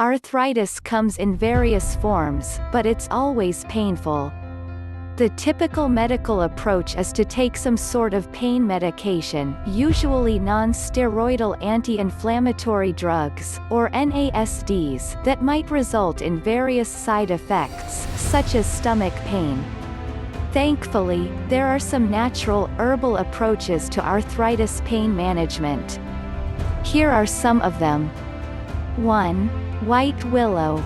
Arthritis comes in various forms, but it's always painful. The typical medical approach is to take some sort of pain medication, usually non-steroidal anti-inflammatory drugs, or NASDs, that might result in various side effects, such as stomach pain. Thankfully, there are some natural, herbal approaches to arthritis pain management. Here are some of them. 1. White willow.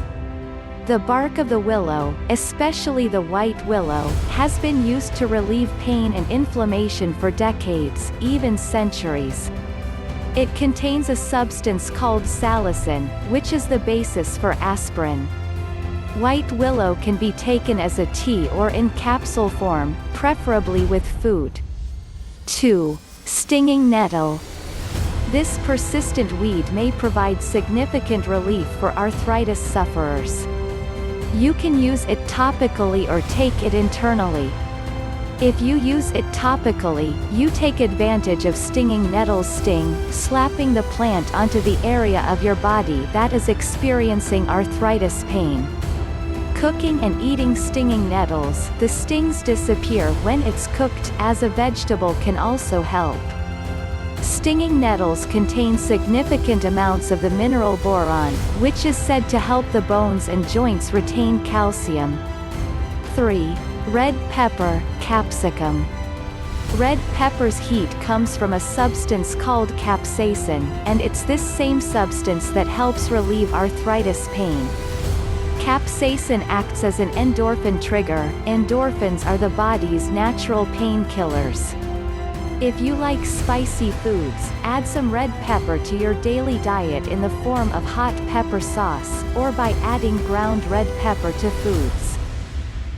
The bark of the willow, especially the white willow, has been used to relieve pain and inflammation for decades, even centuries. It contains a substance called salicin, which is the basis for aspirin. White willow can be taken as a tea or in capsule form, preferably with food. 2. Stinging nettle. This persistent weed may provide significant relief for arthritis sufferers. You can use it topically or take it internally. If you use it topically, you take advantage of stinging nettle's sting, slapping the plant onto the area of your body that is experiencing arthritis pain. Cooking and eating stinging nettles, the stings disappear when it's cooked, as a vegetable can also help. Stinging nettles contain significant amounts of the mineral boron, which is said to help the bones and joints retain calcium. 3. Red pepper, capsicum. Red pepper's heat comes from a substance called capsaicin, and it's this same substance that helps relieve arthritis pain. Capsaicin acts as an endorphin trigger. Endorphins are the body's natural painkillers. If you like spicy foods, add some red pepper to your daily diet in the form of hot pepper sauce, or by adding ground red pepper to foods.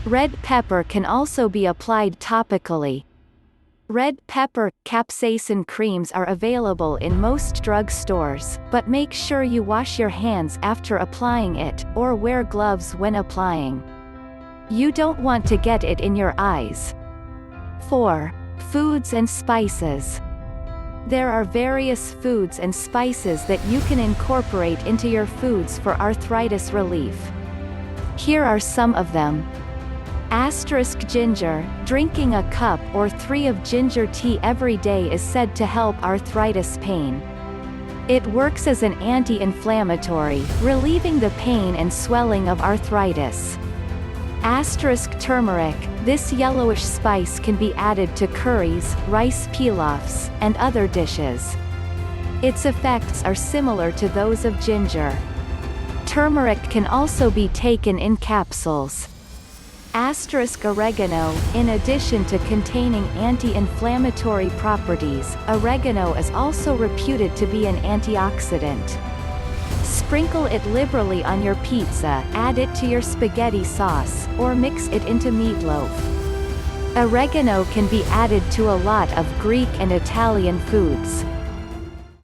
Red pepper can also be applied topically. Red pepper, capsaicin creams are available in most drug stores, but make sure you wash your hands after applying it, or wear gloves when applying. You don't want to get it in your eyes. 4. Foods and spices. There are various foods and spices that you can incorporate into your foods for arthritis relief. Here are some of them. Ginger. Drinking a cup or 3 of ginger tea every day is said to help arthritis pain. It works as an anti-inflammatory, relieving the pain and swelling of arthritis. Turmeric. This yellowish spice can be added to curries, rice pilafs, and other dishes. Its effects are similar to those of ginger. Turmeric can also be taken in capsules. Oregano. In addition to containing anti-inflammatory properties, oregano is also reputed to be an antioxidant. Sprinkle it liberally on your pizza, add it to your spaghetti sauce, or mix it into meatloaf. Oregano can be added to a lot of Greek and Italian foods.